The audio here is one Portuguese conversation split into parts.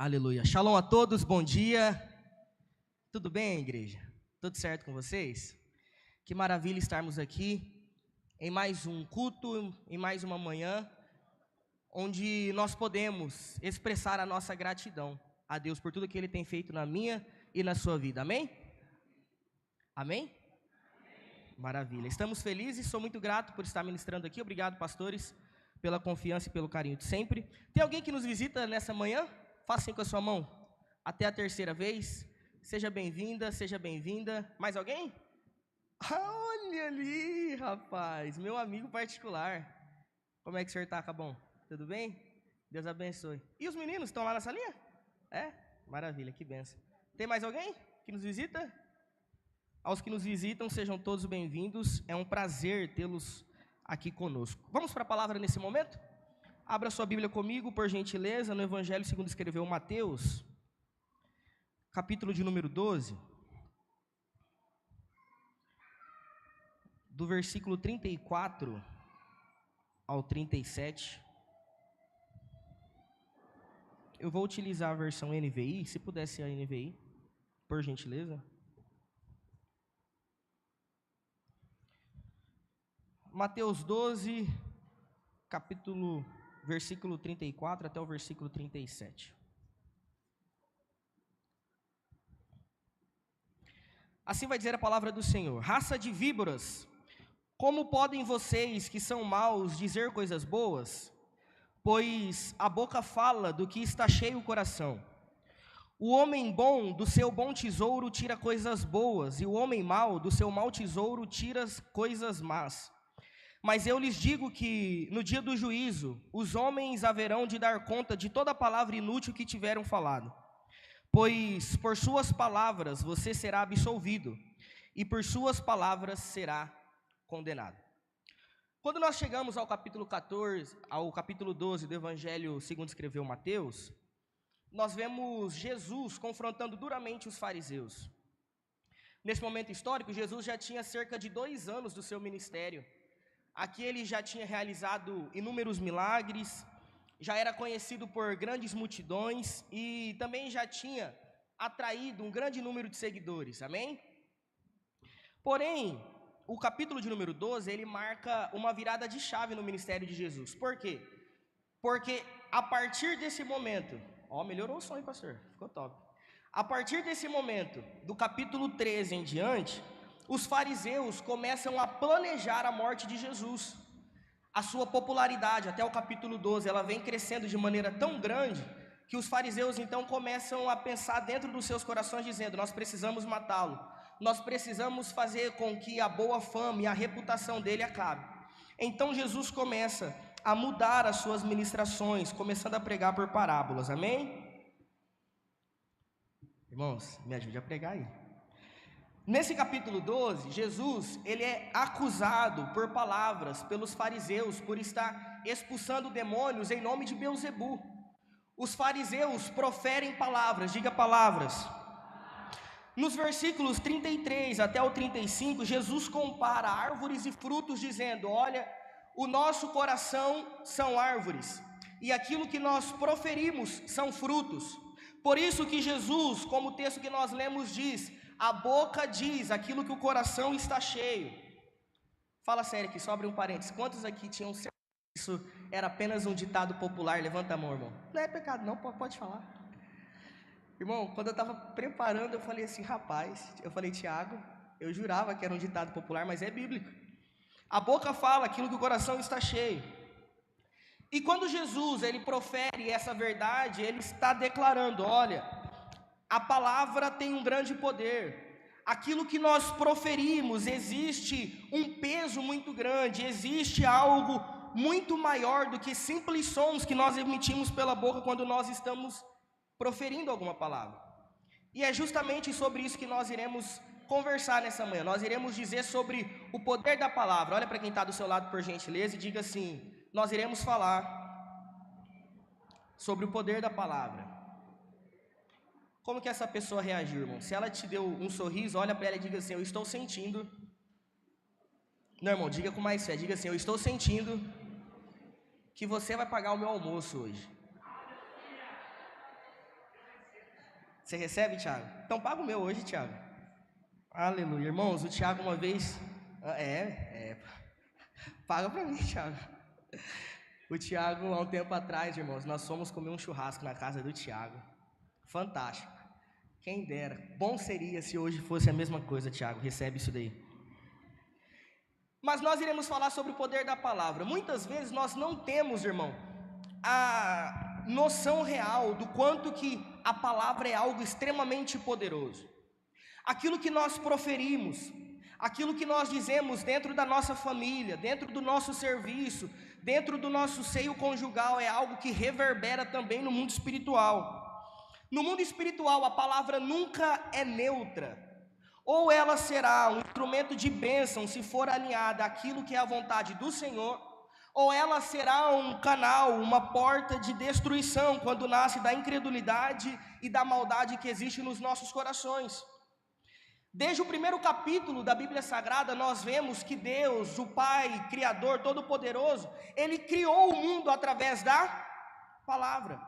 Aleluia. Shalom a todos, bom dia. Tudo bem, igreja? Tudo certo com vocês? Que maravilha estarmos aqui em mais um culto, em mais uma manhã, onde nós podemos expressar a nossa gratidão a Deus por tudo que Ele tem feito na minha e na sua vida. Amém? Amém? Maravilha. Estamos felizes, sou muito grato por estar ministrando aqui. Obrigado, pastores, pela confiança e pelo carinho de sempre. Tem alguém que nos visita nessa manhã? Faça assim com a sua mão. Até a terceira vez. Seja bem-vinda, seja bem-vinda. Mais alguém? Olha ali, rapaz, meu amigo particular. Como é que o senhor está, Cabom? Tudo bem? Deus abençoe. E os meninos estão lá na salinha? É? Maravilha, que benção. Tem mais alguém que nos visita? Aos que nos visitam, sejam todos bem-vindos. É um prazer tê-los aqui conosco. Vamos para a palavra nesse momento? Abra sua Bíblia comigo, por gentileza, no Evangelho segundo escreveu Mateus, capítulo de número 12, do versículo 34 ao 37. Eu vou utilizar a versão NVI, se pudesse ser a NVI, por gentileza. Mateus 12, versículo 34 até o versículo 37. Assim vai dizer a palavra do Senhor: raça de víboras, como podem vocês que são maus dizer coisas boas? Pois a boca fala do que está cheio o coração. O homem bom do seu bom tesouro tira coisas boas, e o homem mau do seu mau tesouro tira coisas más. Mas eu lhes digo que, no dia do juízo, os homens haverão de dar conta de toda palavra inútil que tiveram falado. Pois por suas palavras você será absolvido, e por suas palavras será condenado. Quando nós chegamos ao capítulo 12 do Evangelho segundo escreveu Mateus, nós vemos Jesus confrontando duramente os fariseus. Nesse momento histórico, Jesus já tinha cerca de 2 anos do seu ministério. Aqui ele já tinha realizado inúmeros milagres, já era conhecido por grandes multidões e também já tinha atraído um grande número de seguidores, amém? Porém, o capítulo de número 12, ele marca uma virada de chave no ministério de Jesus. Por quê? Porque a partir desse momento, melhorou o som, hein, pastor? Ficou top. A partir desse momento, do capítulo 13 em diante, os fariseus começam a planejar a morte de Jesus. A sua popularidade, até o capítulo 12, ela vem crescendo de maneira tão grande, que os fariseus então começam a pensar dentro dos seus corações, dizendo: nós precisamos matá-lo, nós precisamos fazer com que a boa fama e a reputação dele acabe. Então Jesus começa a mudar as suas ministrações, começando a pregar por parábolas, amém? Irmãos, me ajude a pregar aí. Nesse capítulo 12, Jesus, ele é acusado por palavras pelos fariseus, por estar expulsando demônios em nome de Beelzebu. Os fariseus proferem palavras, diga palavras. Nos versículos 33 até o 35, Jesus compara árvores e frutos, dizendo: olha, o nosso coração são árvores, e aquilo que nós proferimos são frutos. Por isso que Jesus, como o texto que nós lemos diz, a boca diz aquilo que o coração está cheio. Fala sério aqui, só abre um parênteses. Quantos aqui tinham certeza que isso era apenas um ditado popular? Levanta a mão, irmão. Não é pecado não, pode falar. Irmão, quando eu estava preparando, eu falei assim, Tiago, eu jurava que era um ditado popular, mas é bíblico. A boca fala aquilo que o coração está cheio. E quando Jesus, ele profere essa verdade, ele está declarando: olha, a palavra tem um grande poder. Aquilo que nós proferimos, existe um peso muito grande, existe algo muito maior do que simples sons que nós emitimos pela boca quando nós estamos proferindo alguma palavra. E é justamente sobre isso que nós iremos conversar nessa manhã. Nós iremos dizer sobre o poder da palavra. Olha para quem está do seu lado, por gentileza, e diga assim: nós iremos falar sobre o poder da palavra. Como que essa pessoa reagiu, irmão? Se ela te deu um sorriso, olha para ela e diga assim: eu estou sentindo. Não, irmão, diga com mais fé. Diga assim: eu estou sentindo que você vai pagar o meu almoço hoje. Você recebe, Tiago? Então paga o meu hoje, Tiago. Aleluia. Irmãos, o Tiago uma vez... Paga para mim, Tiago. O Tiago, há um tempo atrás, irmãos, nós fomos comer um churrasco na casa do Tiago. Fantástico. Quem dera. Bom seria se hoje fosse a mesma coisa, Tiago. Recebe isso daí. Mas nós iremos falar sobre o poder da palavra. Muitas vezes nós não temos, irmão, a noção real do quanto que a palavra é algo extremamente poderoso. Aquilo que nós proferimos, aquilo que nós dizemos dentro da nossa família, dentro do nosso serviço, dentro do nosso seio conjugal, é algo que reverbera também no mundo espiritual. No mundo espiritual, a palavra nunca é neutra. Ou ela será um instrumento de bênção se for alinhada àquilo que é a vontade do Senhor, ou ela será um canal, uma porta de destruição, quando nasce da incredulidade e da maldade que existe nos nossos corações. Desde o primeiro capítulo da Bíblia Sagrada, nós vemos que Deus, o Pai, Criador, Todo-Poderoso, Ele criou o mundo através da palavra.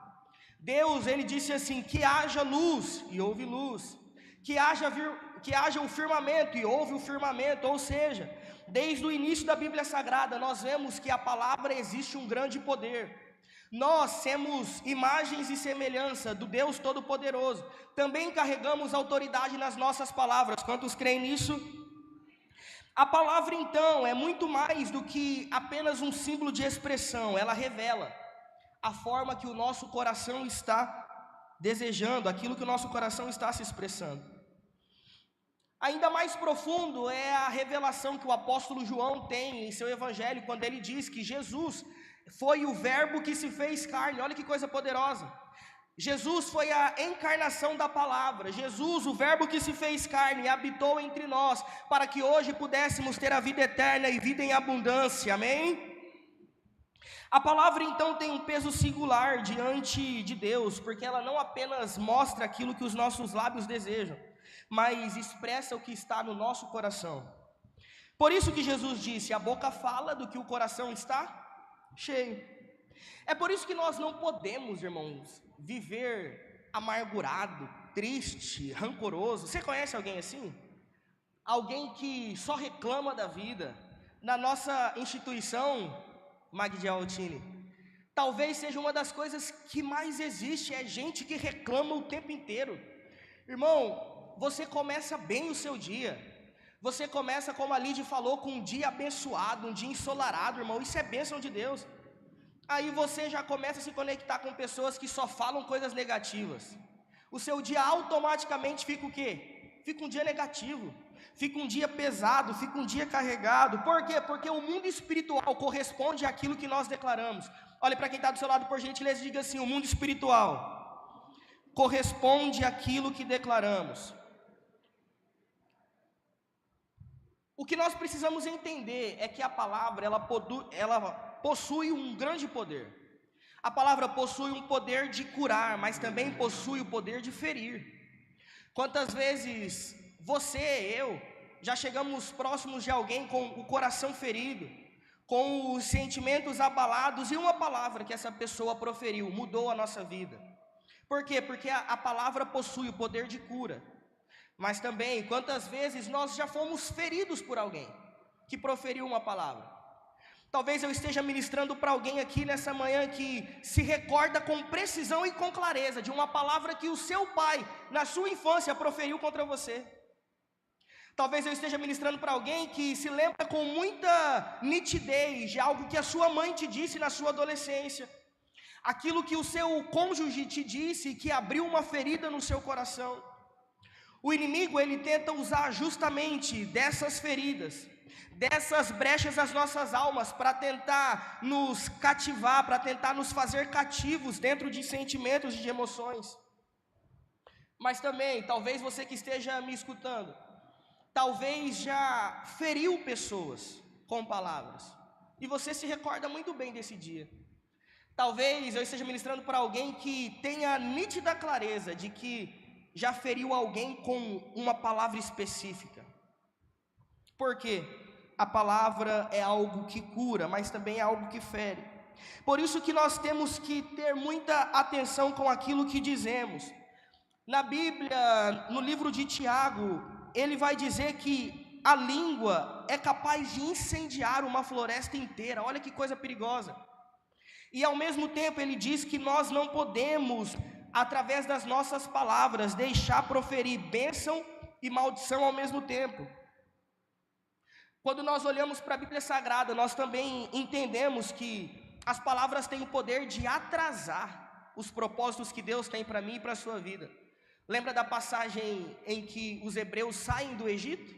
Deus, Ele disse assim, que haja luz, e houve luz. Que haja o firmamento, e houve o firmamento. Ou seja, desde o início da Bíblia Sagrada, nós vemos que a palavra existe um grande poder. Nós temos imagens e semelhança do Deus Todo-Poderoso. Também carregamos autoridade nas nossas palavras. Quantos creem nisso? A palavra, então, é muito mais do que apenas um símbolo de expressão. Ela revela a forma que o nosso coração está desejando, aquilo que o nosso coração está se expressando. Ainda mais profundo é a revelação que o apóstolo João tem em seu evangelho, quando ele diz que Jesus foi o verbo que se fez carne. Olha que coisa poderosa. Jesus foi a encarnação da palavra. Jesus, o verbo que se fez carne, habitou entre nós, para que hoje pudéssemos ter a vida eterna e vida em abundância. Amém? A palavra então tem um peso singular diante de Deus, porque ela não apenas mostra aquilo que os nossos lábios desejam, mas expressa o que está no nosso coração. Por isso que Jesus disse, a boca fala do que o coração está cheio. É por isso que nós não podemos, irmãos, viver amargurado, triste, rancoroso. Você conhece alguém assim? Alguém que só reclama da vida. Na nossa instituição, Magdi Altini, talvez seja uma das coisas que mais existe, é gente que reclama o tempo inteiro. Irmão, você começa bem o seu dia, você começa, como a Lídia falou, com um dia abençoado, um dia ensolarado, irmão, isso é bênção de Deus. Aí você já começa a se conectar com pessoas que só falam coisas negativas. O seu dia automaticamente fica o quê? Fica um dia negativo, fica um dia pesado, fica um dia carregado. Por quê? Porque o mundo espiritual corresponde àquilo que nós declaramos. Olha para quem está do seu lado, por gentileza, e diga assim, o mundo espiritual corresponde àquilo que declaramos. O que nós precisamos entender é que a palavra, ela possui um grande poder. A palavra possui um poder de curar, mas também possui o poder de ferir. Quantas vezes você, eu, já chegamos próximos de alguém com o coração ferido, com os sentimentos abalados, e uma palavra que essa pessoa proferiu mudou a nossa vida. Por quê? Porque a palavra possui o poder de cura. Mas também, quantas vezes nós já fomos feridos por alguém que proferiu uma palavra. Talvez eu esteja ministrando para alguém aqui nessa manhã que se recorda com precisão e com clareza de uma palavra que o seu pai, na sua infância, proferiu contra você. Talvez eu esteja ministrando para alguém que se lembra com muita nitidez de algo que a sua mãe te disse na sua adolescência. Aquilo que o seu cônjuge te disse que abriu uma ferida no seu coração. O inimigo, ele tenta usar justamente dessas feridas, dessas brechas das nossas almas, para tentar nos cativar, para tentar nos fazer cativos dentro de sentimentos e de emoções. Mas também, talvez você que esteja me escutando, talvez já feriu pessoas com palavras, e você se recorda muito bem desse dia. Talvez eu esteja ministrando para alguém que tenha nítida clareza de que já feriu alguém com uma palavra específica. Por quê? A palavra é algo que cura, mas também é algo que fere. Por isso que nós temos que ter muita atenção com aquilo que dizemos. Na Bíblia, no livro de Tiago, ele vai dizer que a língua é capaz de incendiar uma floresta inteira. Olha que coisa perigosa. E ao mesmo tempo ele diz que nós não podemos, através das nossas palavras, deixar proferir bênção e maldição ao mesmo tempo. Quando nós olhamos para a Bíblia Sagrada, nós também entendemos que as palavras têm o poder de atrasar os propósitos que Deus tem para mim e para a sua vida. Lembra da passagem em que os hebreus saem do Egito?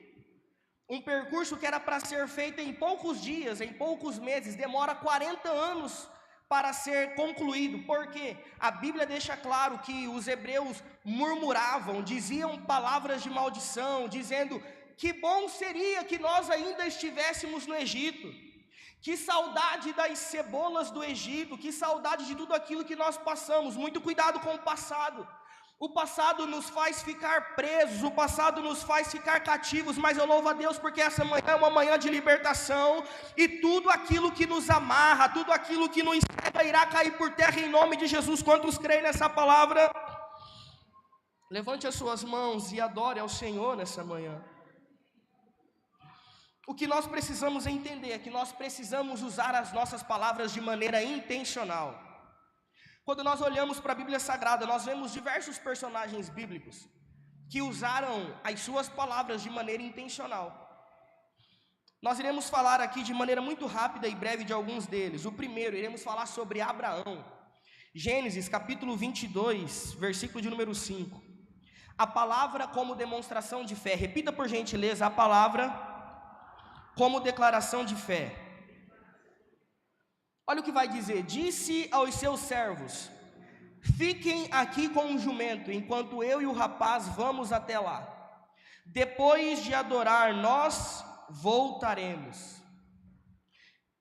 Um percurso que era para ser feito em poucos dias, em poucos meses, demora 40 anos para ser concluído. Por quê? A Bíblia deixa claro que os hebreus murmuravam, diziam palavras de maldição, dizendo: que bom seria que nós ainda estivéssemos no Egito. Que saudade das cebolas do Egito, que saudade de tudo aquilo que nós passamos. Muito cuidado com o passado. O passado nos faz ficar presos, o passado nos faz ficar cativos, mas eu louvo a Deus porque essa manhã é uma manhã de libertação, e tudo aquilo que nos amarra, tudo aquilo que nos cega irá cair por terra em nome de Jesus. Quantos creem nessa palavra? Levante as suas mãos e adore ao Senhor nessa manhã. O que nós precisamos entender é que nós precisamos usar as nossas palavras de maneira intencional. Quando nós olhamos para a Bíblia Sagrada, nós vemos diversos personagens bíblicos que usaram as suas palavras de maneira intencional. Nós iremos falar aqui de maneira muito rápida e breve de alguns deles. O primeiro, iremos falar sobre Abraão. Gênesis capítulo 22, versículo de número 5. A palavra como demonstração de fé. Repita por gentileza: a palavra como declaração de fé. Olha o que vai dizer: disse aos seus servos: fiquem aqui com o jumento, enquanto eu e o rapaz vamos até lá. Depois de adorar, nós voltaremos.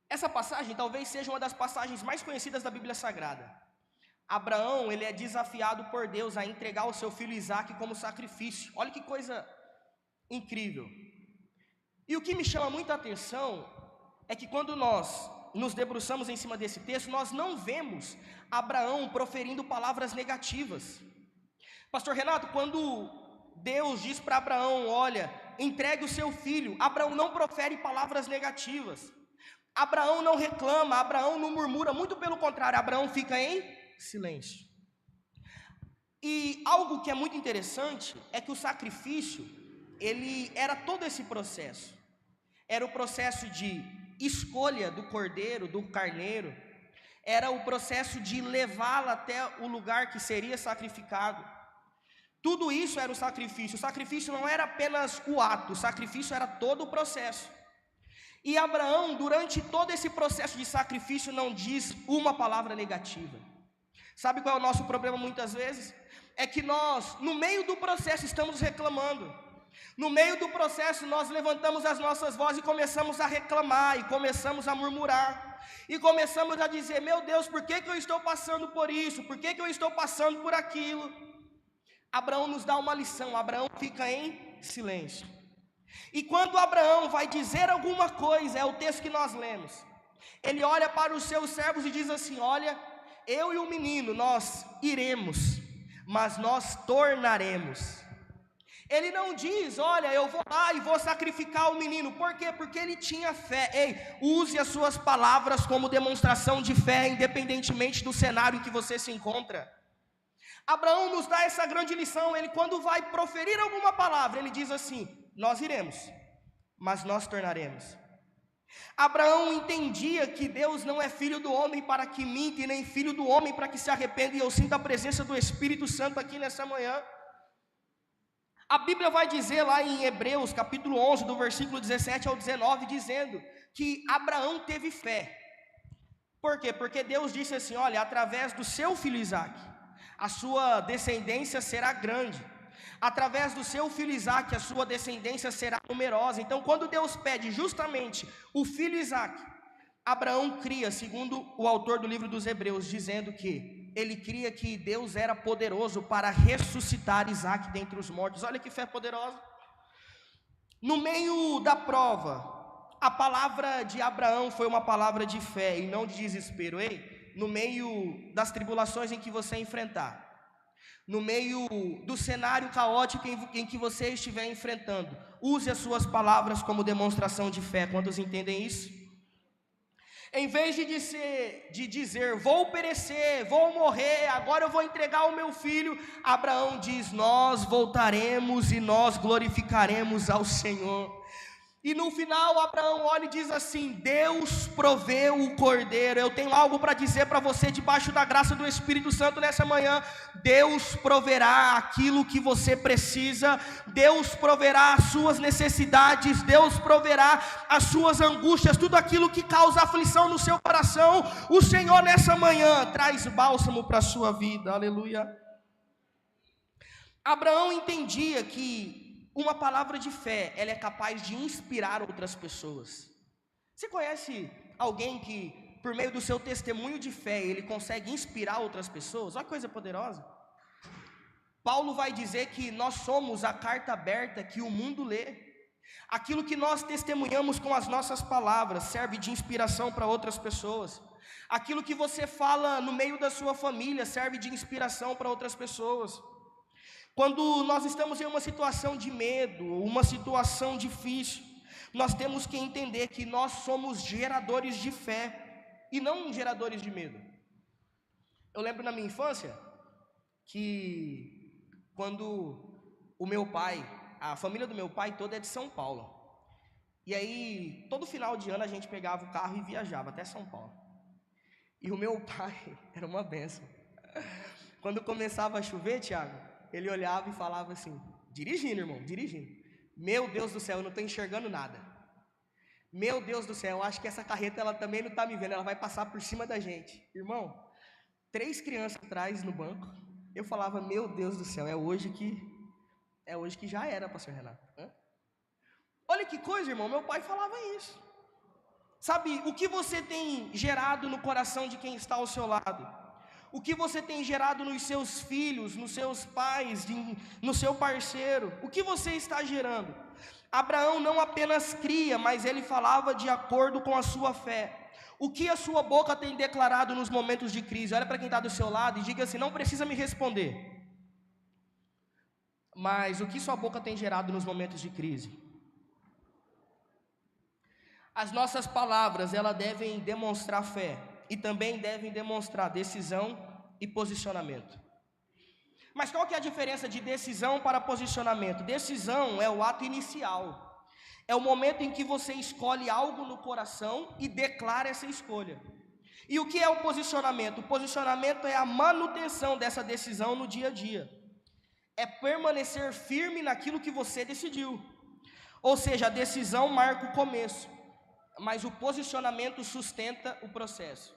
Essa passagem talvez seja uma das passagens mais conhecidas da Bíblia Sagrada. Abraão, ele é desafiado por Deus a entregar o seu filho Isaque como sacrifício. Olha que coisa incrível. E o que me chama muita atenção é que quando nós nos debruçamos em cima desse texto, nós não vemos Abraão proferindo palavras negativas. Pastor Renato, quando Deus diz para Abraão: olha, entregue o seu filho, Abraão não profere palavras negativas. Abraão não reclama, Abraão não murmura, muito pelo contrário, Abraão fica em silêncio. E algo que é muito interessante é que o sacrifício, ele era todo esse processo. Era o processo de escolha do cordeiro, do carneiro. Era o processo de levá-lo até o lugar que seria sacrificado. Tudo isso era o sacrifício. O sacrifício não era apenas o ato, o sacrifício era todo o processo. E Abraão, durante todo esse processo de sacrifício, não diz uma palavra negativa. Sabe qual é o nosso problema muitas vezes? É que nós, no meio do processo, estamos reclamando. No meio do processo nós levantamos as nossas vozes e começamos a reclamar, e começamos a murmurar, e começamos a dizer: meu Deus, por que eu estou passando por isso? Por que eu estou passando por aquilo? Abraão nos dá uma lição. Abraão fica em silêncio. E quando Abraão vai dizer alguma coisa, é o texto que nós lemos, ele olha para os seus servos e diz assim: olha, eu e o menino, nós iremos, mas nós tornaremos. Ele não diz: olha, eu vou lá e vou sacrificar o menino. Por quê? Porque ele tinha fé. Ei, use as suas palavras como demonstração de fé, independentemente do cenário em que você se encontra. Abraão nos dá essa grande lição. Ele, quando vai proferir alguma palavra, ele diz assim: nós iremos, mas nós tornaremos. Abraão entendia que Deus não é filho do homem para que minta, e nem filho do homem para que se arrependa. E eu sinto a presença do Espírito Santo aqui nessa manhã. A Bíblia vai dizer lá em Hebreus capítulo 11, do versículo 17 ao 19, dizendo que Abraão teve fé. Por quê? Porque Deus disse assim: olha, através do seu filho Isaque, a sua descendência será grande. Através do seu filho Isaque, a sua descendência será numerosa. Então, quando Deus pede justamente o filho Isaque, Abraão cria, segundo o autor do livro dos Hebreus, dizendo que ele cria que Deus era poderoso para ressuscitar Isaque dentre os mortos. Olha que fé poderosa. No meio da prova, a palavra de Abraão foi uma palavra de fé e não de desespero. Ei, no meio das tribulações em que você enfrentar, No meio do cenário caótico em que você estiver enfrentando, use as suas palavras como demonstração de fé. Quantos entendem isso? Em vez de dizer, vou perecer, vou morrer, agora eu vou entregar o meu filho, Abraão diz, nós voltaremos e nós glorificaremos ao Senhor. E no final Abraão olha e diz assim, Deus proveu o cordeiro. Eu tenho algo para dizer para você debaixo da graça do Espírito Santo nessa manhã. Deus proverá aquilo que você precisa, Deus proverá as suas necessidades, Deus proverá as suas angústias, tudo aquilo que causa aflição no seu coração. O Senhor nessa manhã traz bálsamo para a sua vida, aleluia. Abraão entendia que uma palavra de fé, ela é capaz de inspirar outras pessoas. Você conhece alguém que, por meio do seu testemunho de fé, ele consegue inspirar outras pessoas? Olha que coisa poderosa. Paulo vai dizer que nós somos a carta aberta que o mundo lê. Aquilo que nós testemunhamos com as nossas palavras serve de inspiração para outras pessoas. Aquilo que você fala no meio da sua família serve de inspiração para outras pessoas. Quando nós estamos em uma situação de medo, uma situação difícil, nós temos que entender que nós somos geradores de fé e não geradores de medo. Eu lembro na minha infância que quando o meu pai, a família do meu pai toda é de São Paulo. E aí, todo final de ano a gente pegava o carro e viajava até São Paulo. E o meu pai era uma bênção. Quando começava a chover, Tiago, ele olhava e falava assim, dirigindo, irmão, dirigindo. Meu Deus do céu, eu não estou enxergando nada. Meu Deus do céu, eu acho que essa carreta ela também não está me vendo, ela vai passar por cima da gente. Irmão, 3 crianças atrás no banco, eu falava, meu Deus do céu, é hoje que já era, pastor Renato. Olha que coisa, irmão, meu pai falava isso. Sabe, o que você tem gerado no coração de quem está ao seu lado? O que você tem gerado nos seus filhos, nos seus pais, no seu parceiro? O que você está gerando? Abraão não apenas cria, mas ele falava de acordo com a sua fé. O que a sua boca tem declarado nos momentos de crise? Olha para quem está do seu lado e diga assim, não precisa me responder. Mas o que sua boca tem gerado nos momentos de crise? As nossas palavras, elas devem demonstrar fé. E também devem demonstrar decisão e posicionamento. Mas qual que é a diferença de decisão para posicionamento? Decisão é o ato inicial. É o momento em que você escolhe algo no coração e declara essa escolha. E o que é o posicionamento? O posicionamento é a manutenção dessa decisão no dia a dia. É permanecer firme naquilo que você decidiu. Ou seja, a decisão marca o começo, mas o posicionamento sustenta o processo.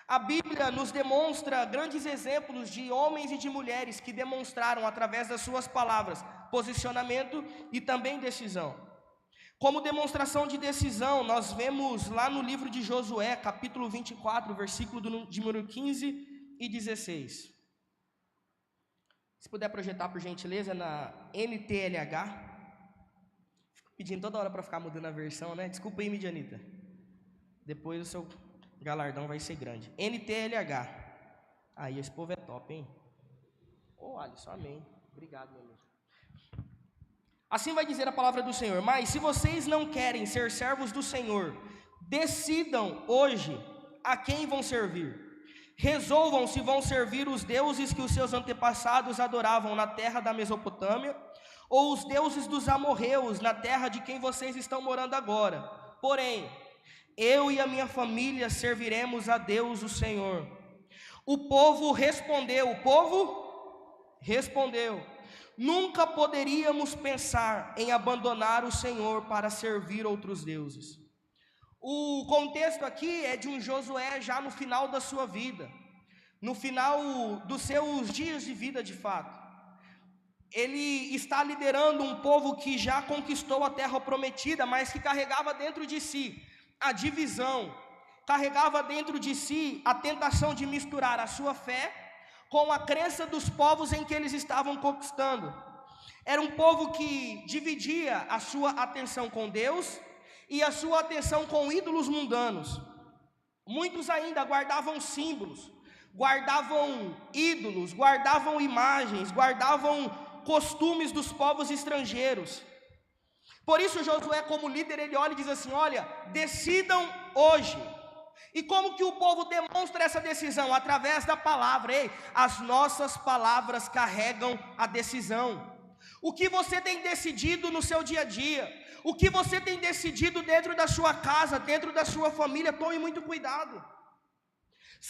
A Bíblia nos demonstra grandes exemplos de homens e de mulheres que demonstraram através das suas palavras posicionamento e também decisão. Como demonstração de decisão, nós vemos lá no livro de Josué, capítulo 24, versículo de número 15 e 16. Se puder projetar por gentileza na NTLH. Pedindo toda hora para ficar mudando a versão, né? Desculpa aí, Midianita. Depois o seu galardão vai ser grande. NTLH. Aí, esse povo é top, hein? Ô, Alisson, amém. Obrigado, meu amigo. Assim vai dizer a palavra do Senhor. Mas se vocês não querem ser servos do Senhor, decidam hoje a quem vão servir. Resolvam se vão servir os deuses que os seus antepassados adoravam na terra da Mesopotâmia, ou os deuses dos amorreus na terra de quem vocês estão morando agora. Porém, eu e a minha família serviremos a Deus, o Senhor. O povo respondeu, nunca poderíamos pensar em abandonar o Senhor para servir outros deuses. O contexto aqui é de um Josué já no final da sua vida, no final dos seus dias de vida de fato. Ele está liderando um povo que já conquistou a terra prometida, mas que carregava dentro de si a divisão, carregava dentro de si a tentação de misturar a sua fé com a crença dos povos em que eles estavam conquistando. Era um povo que dividia a sua atenção com Deus e a sua atenção com ídolos mundanos. Muitos ainda guardavam símbolos, guardavam ídolos, guardavam imagens, guardavam costumes dos povos estrangeiros. Por isso Josué, como líder, ele olha e diz assim: olha, decidam hoje. E como que o povo demonstra essa decisão? Através da palavra. Ei, as nossas palavras carregam a decisão. O que você tem decidido no seu dia a dia, o que você tem decidido dentro da sua casa, dentro da sua família, tome muito cuidado.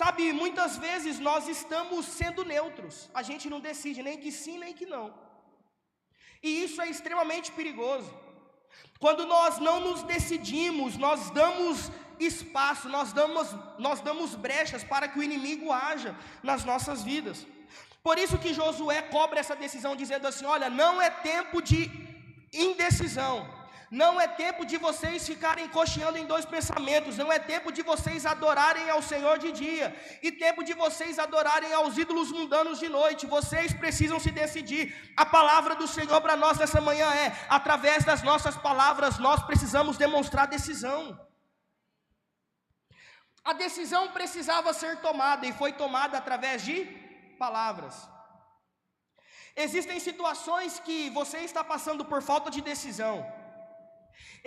Sabe, muitas vezes nós estamos sendo neutros, a gente não decide nem que sim, nem que não. E isso é extremamente perigoso. Quando nós não nos decidimos, nós damos espaço, nós damos brechas para que o inimigo haja nas nossas vidas. Por isso que Josué cobra essa decisão, dizendo assim: olha, não é tempo de indecisão, não é tempo de vocês ficarem cocheando em dois pensamentos, não é tempo de vocês adorarem ao Senhor de dia, e tempo de vocês adorarem aos ídolos mundanos de noite. Vocês precisam se decidir. A palavra do Senhor para nós nessa manhã é: através das nossas palavras, nós precisamos demonstrar decisão. A decisão precisava ser tomada, e foi tomada através de palavras. Existem situações que você está passando por falta de decisão.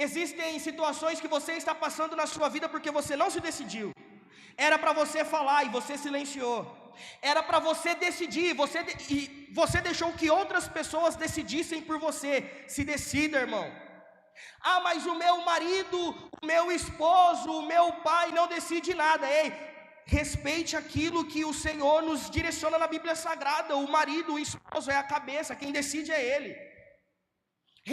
Existem situações que você está passando na sua vida porque você não se decidiu. Era para você falar e você silenciou. Era para você decidir, e você deixou que outras pessoas decidissem por você. Se decida, irmão. Ah, mas o meu marido, o meu esposo, o meu pai não decide nada. Ei, respeite aquilo que o Senhor nos direciona na Bíblia Sagrada. O marido, o esposo é a cabeça, quem decide é ele.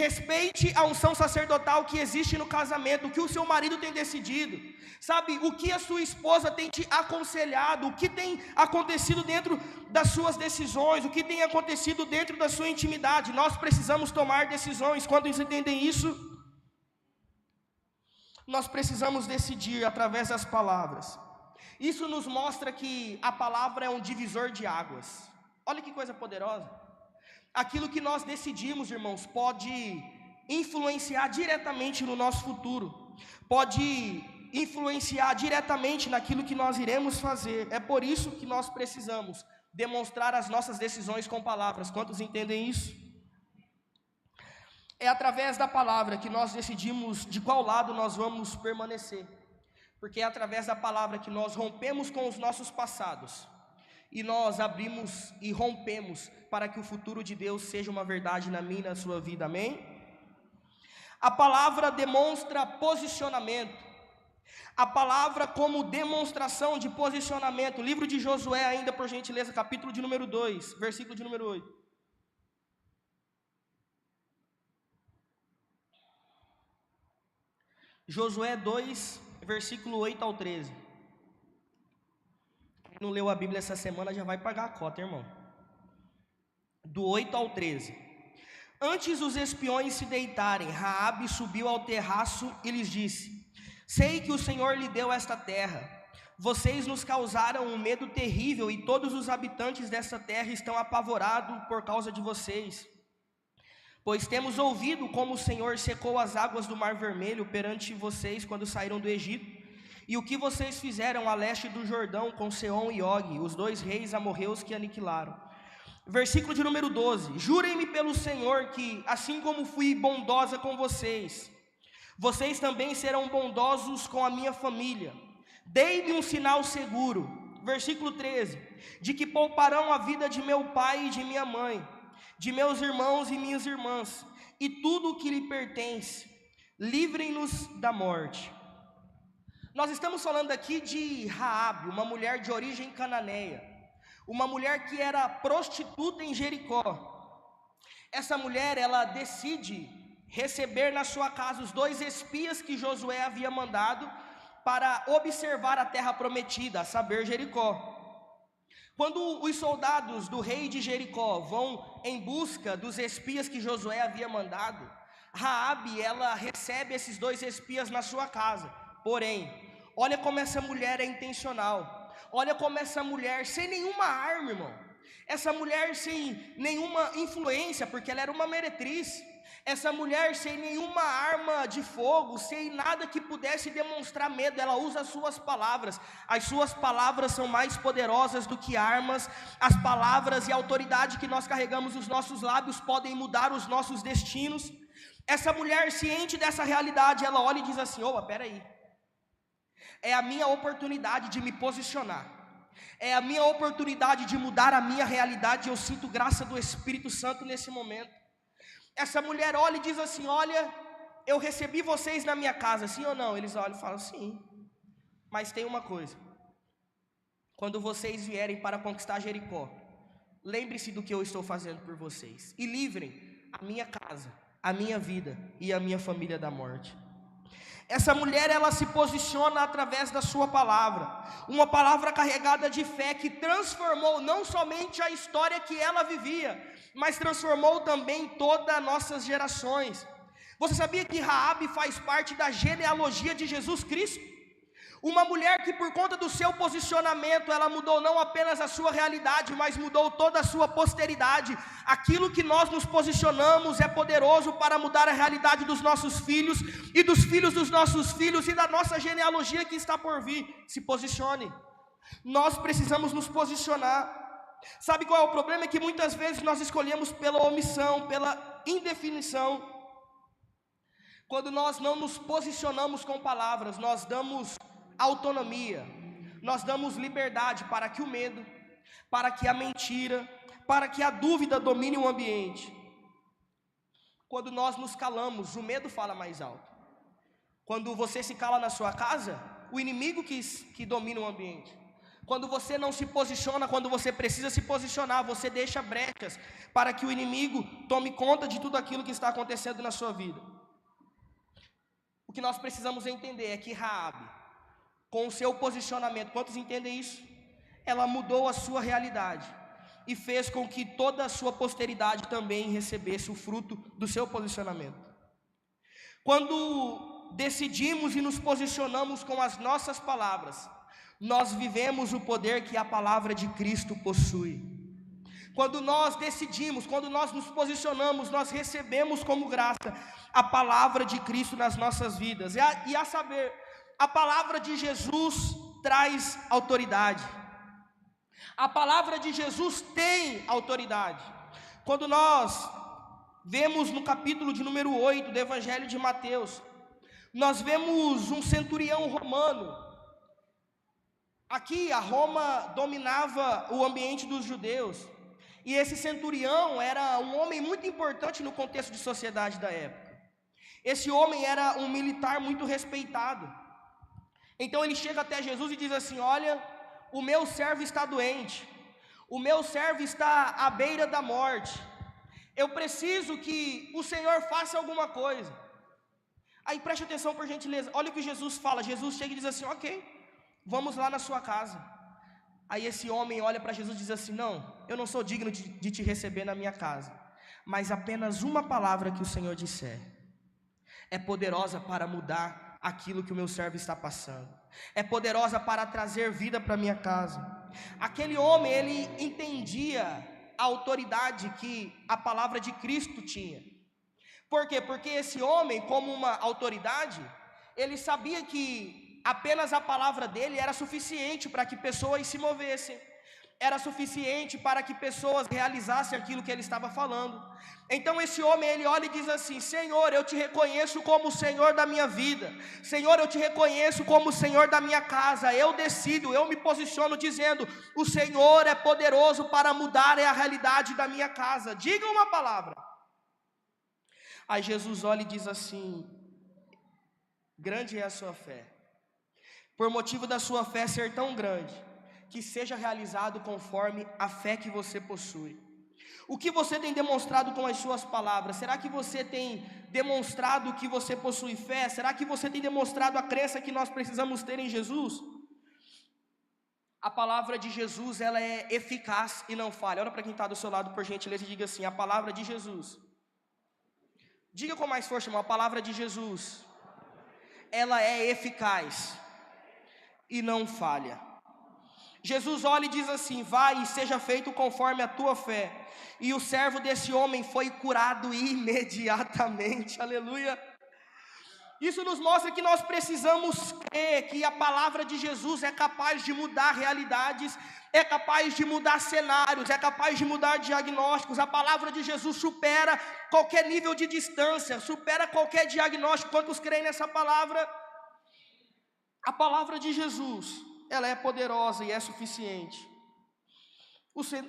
Respeite a unção sacerdotal que existe no casamento, o que o seu marido tem decidido, sabe, o que a sua esposa tem te aconselhado, o que tem acontecido dentro das suas decisões, o que tem acontecido dentro da sua intimidade. Nós precisamos tomar decisões. Quando vocês entendem isso, nós precisamos decidir através das palavras. Isso nos mostra que a palavra é um divisor de águas. Olha que coisa poderosa. Aquilo que nós decidimos, irmãos, pode influenciar diretamente no nosso futuro, pode influenciar diretamente naquilo que nós iremos fazer. É por isso que nós precisamos demonstrar as nossas decisões com palavras. Quantos entendem isso? É através da palavra que nós decidimos de qual lado nós vamos permanecer, porque é através da palavra que nós rompemos com os nossos passados, e nós abrimos e rompemos para que o futuro de Deus seja uma verdade na minha e na sua vida, amém? A palavra demonstra posicionamento, a palavra como demonstração de posicionamento. Livro de Josué ainda, por gentileza, capítulo de número 2, versículo de número 8. Josué 2, versículo 8 ao 13. Quem não leu a Bíblia essa semana já vai pagar a cota, irmão. Do 8 ao 13. Antes dos espiões se deitarem, Raabe subiu ao terraço e lhes disse: sei que o Senhor lhe deu esta terra. Vocês nos causaram um medo terrível, e todos os habitantes dessa terra estão apavorados por causa de vocês. Pois temos ouvido como o Senhor secou as águas do Mar Vermelho perante vocês quando saíram do Egito, e o que vocês fizeram a leste do Jordão com Seom e Og, os dois reis amorreus que aniquilaram. Versículo de número 12. Jurem-me pelo Senhor que, assim como fui bondosa com vocês, vocês também serão bondosos com a minha família. Dei-me um sinal seguro. Versículo 13. De que pouparão a vida de meu pai e de minha mãe, de meus irmãos e minhas irmãs, e tudo o que lhe pertence. Livrem-nos da morte. Nós estamos falando aqui de Raabe, uma mulher de origem cananeia, uma mulher que era prostituta em Jericó. Essa mulher, ela decide receber na sua casa os dois espias que Josué havia mandado para observar a terra prometida, a saber, Jericó. Quando os soldados do rei de Jericó vão em busca dos espias que Josué havia mandado, Raabe, ela recebe esses dois espias na sua casa. Porém, olha como essa mulher é intencional. Olha como essa mulher, sem nenhuma arma, irmão, Essa mulher sem nenhuma influência, porque ela era uma meretriz. Essa mulher sem nenhuma arma de fogo, sem nada que pudesse demonstrar medo, ela usa as suas palavras. As suas palavras são mais poderosas do que armas. As palavras e a autoridade que nós carregamos nos nossos lábios podem mudar os nossos destinos. Essa mulher, ciente dessa realidade, ela olha e diz assim: opa, peraí, é a minha oportunidade de me posicionar, é a minha oportunidade de mudar a minha realidade. Eu sinto graça do Espírito Santo nesse momento. Essa mulher olha e diz assim: olha, eu recebi vocês na minha casa, sim ou não? Eles olham e falam: sim, mas tem uma coisa, quando vocês vierem para conquistar Jericó, lembre-se do que eu estou fazendo por vocês, e livrem a minha casa, a minha vida e a minha família da morte. Essa mulher, ela se posiciona através da sua palavra, uma palavra carregada de fé que transformou não somente a história que ela vivia, mas transformou também todas as nossas gerações. Você sabia que Raabe faz parte da genealogia de Jesus Cristo? Uma mulher que por conta do seu posicionamento, ela mudou não apenas a sua realidade, mas mudou toda a sua posteridade. Aquilo que nós nos posicionamos é poderoso para mudar a realidade dos nossos filhos e dos filhos dos nossos filhos e da nossa genealogia que está por vir. Se posicione. Nós precisamos nos posicionar. Sabe qual é o problema? É que muitas vezes nós escolhemos pela omissão, pela indefinição. Quando nós não nos posicionamos com palavras, nós damos autonomia, nós damos liberdade para que o medo, para que a mentira, para que a dúvida domine o ambiente. Quando nós nos calamos, o medo fala mais alto. Quando você se cala na sua casa, o inimigo que domina o ambiente. Quando você não se posiciona, quando você precisa se posicionar, você deixa brechas para que o inimigo tome conta de tudo aquilo que está acontecendo na sua vida. O que nós precisamos entender é que Raabe, com o seu posicionamento, quantos entendem isso? Ela mudou a sua realidade e fez com que toda a sua posteridade também recebesse o fruto do seu posicionamento. Quando decidimos e nos posicionamos com as nossas palavras, nós vivemos o poder que a palavra de Cristo possui. Quando nós decidimos, quando nós nos posicionamos, nós recebemos como graça a palavra de Cristo nas nossas vidas. E a saber, a palavra de Jesus traz autoridade. A palavra de Jesus tem autoridade. Quando nós vemos no capítulo de número 8 do Evangelho de Mateus, nós vemos um centurião romano. Aqui a Roma dominava o ambiente dos judeus. E esse centurião era um homem muito importante no contexto de sociedade da época. Esse homem era um militar muito respeitado. Então ele chega até Jesus e diz assim: olha, o meu servo está doente, o meu servo está à beira da morte, eu preciso que o Senhor faça alguma coisa. Aí preste atenção por gentileza, olha o que Jesus fala. Jesus chega e diz assim: ok, vamos lá na sua casa. Aí esse homem olha para Jesus e diz assim: não, eu não sou digno de te receber na minha casa, mas apenas uma palavra que o Senhor disser é poderosa para mudar aquilo que o meu servo está passando, é poderosa para trazer vida para minha casa. Aquele homem, ele entendia a autoridade que a palavra de Cristo tinha. Por quê? Porque esse homem, como uma autoridade, ele sabia que apenas a palavra dele era suficiente para que pessoas se movessem, era suficiente para que pessoas realizassem aquilo que ele estava falando. Então esse homem, ele olha e diz assim: Senhor, eu te reconheço como o Senhor da minha vida, Senhor, eu te reconheço como o Senhor da minha casa. Eu decido, eu me posiciono dizendo: o Senhor é poderoso para mudar a realidade da minha casa, diga uma palavra. Aí Jesus olha e diz assim: grande é a sua fé, por motivo da sua fé ser tão grande, que seja realizado conforme a fé que você possui. O que você tem demonstrado com as suas palavras? Será que você tem demonstrado que você possui fé? Será que você tem demonstrado a crença que nós precisamos ter em Jesus? A palavra de Jesus, ela é eficaz e não falha. Olha para quem está do seu lado, por gentileza, e diga assim: a palavra de Jesus. Diga com mais força, irmão: a palavra de Jesus, ela é eficaz e não falha. Jesus olha e diz assim: vai e seja feito conforme a tua fé. E o servo desse homem foi curado imediatamente. Aleluia. Isso nos mostra que nós precisamos crer que a palavra de Jesus é capaz de mudar realidades, é capaz de mudar cenários, é capaz de mudar diagnósticos. A palavra de Jesus supera qualquer nível de distância, supera qualquer diagnóstico. Quantos creem nessa palavra? A palavra de Jesus, ela é poderosa e é suficiente.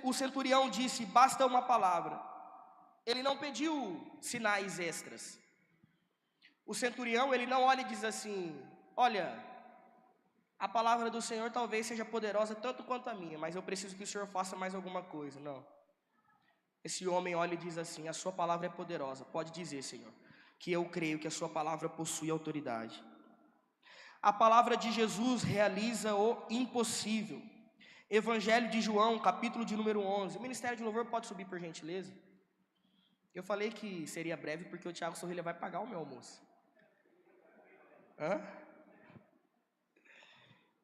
O centurião disse: basta uma palavra. Ele não pediu sinais extras. O centurião, ele não olha e diz assim: olha, a palavra do Senhor talvez seja poderosa tanto quanto a minha, mas eu preciso que o Senhor faça mais alguma coisa. Não. Esse homem olha e diz assim: a sua palavra é poderosa. Pode dizer, Senhor, que eu creio que a sua palavra possui autoridade. A palavra de Jesus realiza o impossível. Evangelho de João, capítulo de número 11. O Ministério de Louvor pode subir, por gentileza? Eu falei que seria breve porque o Tiago Sorrilha vai pagar o meu almoço.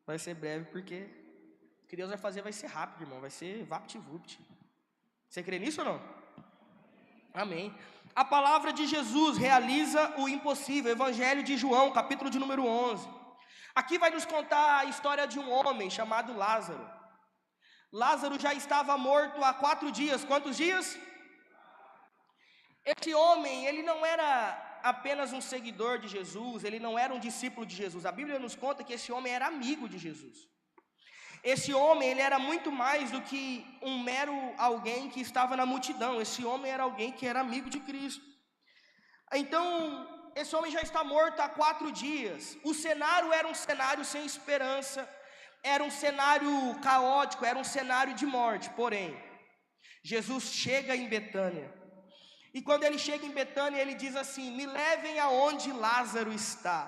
Vai ser breve porque o que Deus vai fazer vai ser rápido, irmão. Vai ser vapt-vupt. Você crê nisso ou não? Amém. A palavra de Jesus realiza o impossível. Evangelho de João, capítulo de número 11. Aqui vai nos contar a história de um homem chamado Lázaro. Lázaro já estava morto há 4 dias. Quantos dias? Esse homem, ele não era apenas um seguidor de Jesus, ele não era um discípulo de Jesus. A Bíblia nos conta que esse homem era amigo de Jesus. Esse homem, ele era muito mais do que um mero alguém que estava na multidão. Esse homem era alguém que era amigo de Cristo. Então, esse homem já está morto há 4 dias. O cenário era um cenário sem esperança, era um cenário caótico, era um cenário de morte. Porém, Jesus chega em Betânia. E quando ele chega em Betânia, ele diz assim: me levem aonde Lázaro está.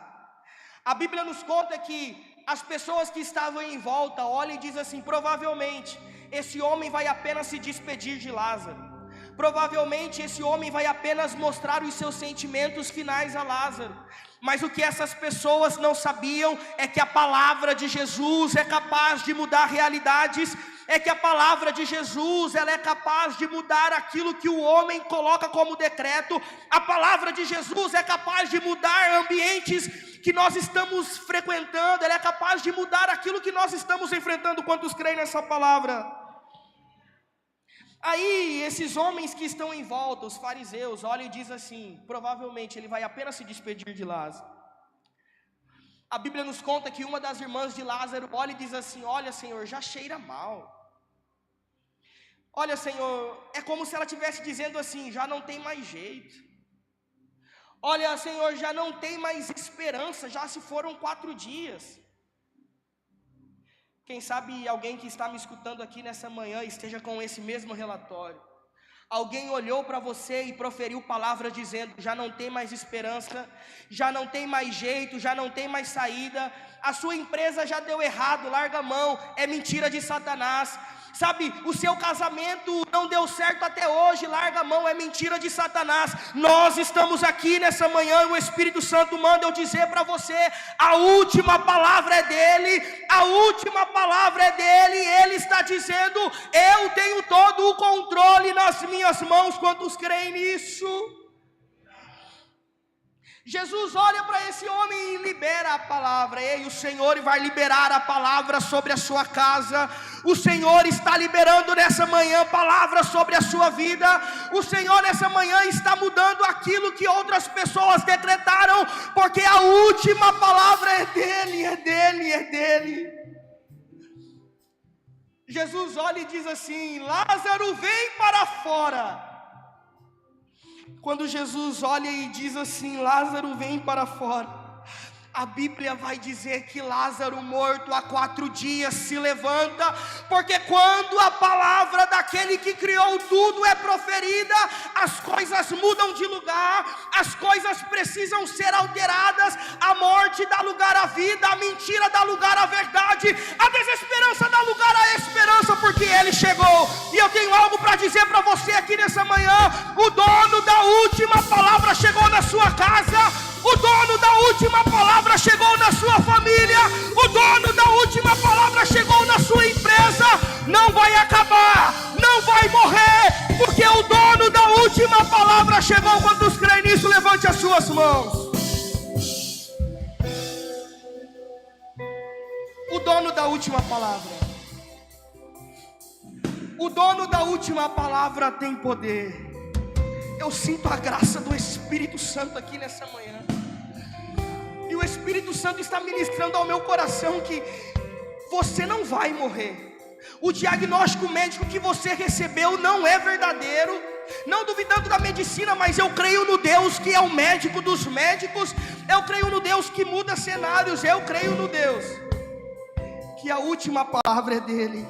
A Bíblia nos conta que as pessoas que estavam em volta olham e dizem assim: provavelmente esse homem vai apenas se despedir de Lázaro. Provavelmente esse homem vai apenas mostrar os seus sentimentos finais a Lázaro. Mas o que essas pessoas não sabiam é que a palavra de Jesus é capaz de mudar realidades, é que a palavra de Jesus, ela é capaz de mudar aquilo que o homem coloca como decreto. A palavra de Jesus é capaz de mudar ambientes que nós estamos frequentando, ela é capaz de mudar aquilo que nós estamos enfrentando. Quantos creem nessa palavra? Aí, esses homens que estão em volta, os fariseus, olham e dizem assim: provavelmente ele vai apenas se despedir de Lázaro. A Bíblia nos conta que uma das irmãs de Lázaro olha e diz assim: olha, Senhor, já cheira mal. Olha, Senhor, é como se ela estivesse dizendo assim: já não tem mais jeito. Olha, Senhor, já não tem mais esperança, já se foram 4 dias. Quem sabe alguém que está me escutando aqui nessa manhã esteja com esse mesmo relatório. Alguém olhou para você e proferiu palavras dizendo: já não tem mais esperança, já não tem mais jeito, já não tem mais saída, a sua empresa já deu errado, larga a mão, é mentira de Satanás. Sabe, o seu casamento não deu certo até hoje, larga a mão, é mentira de Satanás. Nós estamos aqui nessa manhã e o Espírito Santo manda eu dizer para você: a última palavra é dele, a última palavra é dele. Ele está dizendo: eu tenho todo o controle nas minhas mãos. Quantos creem nisso? Jesus olha para esse homem e libera a palavra. Ei, o Senhor vai liberar a palavra sobre a sua casa. O Senhor está liberando nessa manhã palavras sobre a sua vida. O Senhor nessa manhã está mudando aquilo que outras pessoas decretaram, porque a última palavra é dele, é dele, é dele. Jesus olha e diz assim: Lázaro, vem para fora. Quando Jesus olha e diz assim: Lázaro, vem para fora, a Bíblia vai dizer que Lázaro, morto há 4 dias, se levanta, porque quando a palavra daquele que criou tudo é proferida, as coisas mudam de lugar, as coisas precisam ser alteradas, a morte dá lugar à vida, a mentira dá lugar à verdade, a desesperança dá lugar à esperança, porque ele chegou. E eu tenho algo para dizer para você aqui nessa manhã: o dono da última palavra chegou na sua casa. O dono da última palavra chegou na sua família. O dono da última palavra chegou na sua empresa. Não vai acabar, não vai morrer, porque o dono da última palavra chegou. Quantos creem nisso, levante as suas mãos. O dono da última palavra. O dono da última palavra tem poder. Eu sinto a graça do Espírito Santo aqui nessa manhã. E o Espírito Santo está ministrando ao meu coração que você não vai morrer. O diagnóstico médico que você recebeu não é verdadeiro. Não duvidando da medicina, mas eu creio no Deus que é o médico dos médicos. Eu creio no Deus que muda cenários. Eu creio no Deus que a última palavra é dele.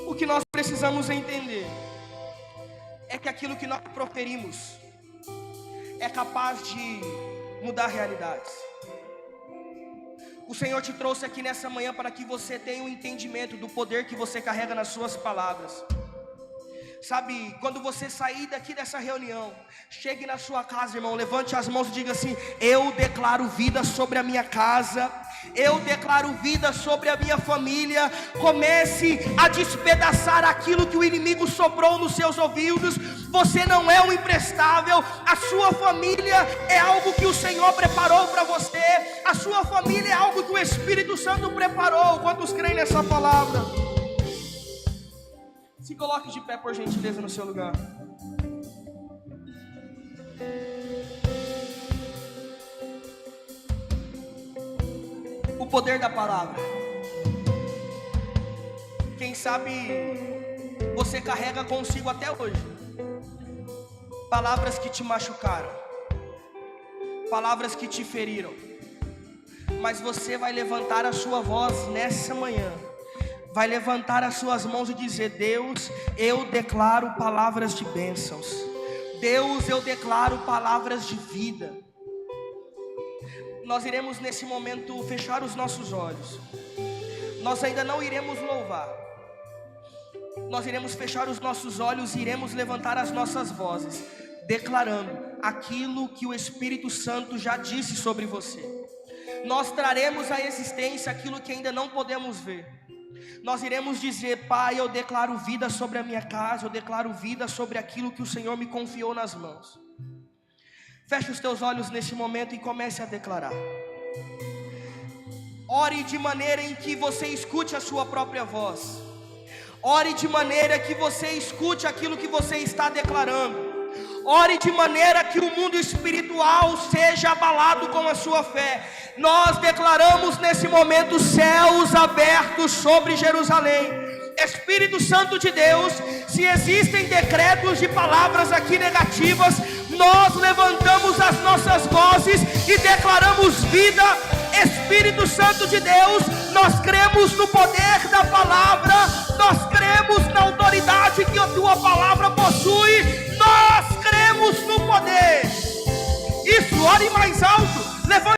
O que nós precisamos entender é que aquilo que nós proferimos é capaz de mudar realidades. O Senhor te trouxe aqui nessa manhã para que você tenha um entendimento do poder que você carrega nas suas palavras. Sabe, quando você sair daqui dessa reunião, chegue na sua casa, irmão, levante as mãos e diga assim: eu declaro vida sobre a minha casa, eu declaro vida sobre a minha família. Comece a despedaçar aquilo que o inimigo soprou nos seus ouvidos. Você não é um imprestável. A sua família é algo que o Senhor preparou para você. A sua família é algo que o Espírito Santo preparou. Quantos creem nessa palavra? Se coloque de pé, por gentileza, no seu lugar. O poder da palavra. Quem sabe você carrega consigo até hoje palavras que te machucaram, palavras que te feriram, mas você vai levantar a sua voz nessa manhã, vai levantar as suas mãos e dizer: Deus, eu declaro palavras de bênçãos. Deus, eu declaro palavras de vida. Nós iremos nesse momento fechar os nossos olhos. Nós ainda não iremos louvar. Nós iremos fechar os nossos olhos e iremos levantar as nossas vozes, declarando aquilo que o Espírito Santo já disse sobre você. Nós traremos à existência aquilo que ainda não podemos ver. Nós iremos dizer: Pai, eu declaro vida sobre a minha casa, eu declaro vida sobre aquilo que o Senhor me confiou nas mãos. Feche os teus olhos nesse momento e comece a declarar. Ore de maneira em que você escute a sua própria voz. Ore de maneira que você escute aquilo que você está declarando. Ore de maneira que o mundo espiritual seja abalado com a sua fé. Nós declaramos nesse momento céus abertos sobre Jerusalém. Espírito Santo de Deus, se existem decretos de palavras aqui negativas, nós levantamos as nossas vozes e declaramos vida. Espírito Santo de Deus, nós cremos no poder da palavra, nós cremos na autoridade que a tua palavra possui, nós cremos no poder. Isso, ore mais alto, levante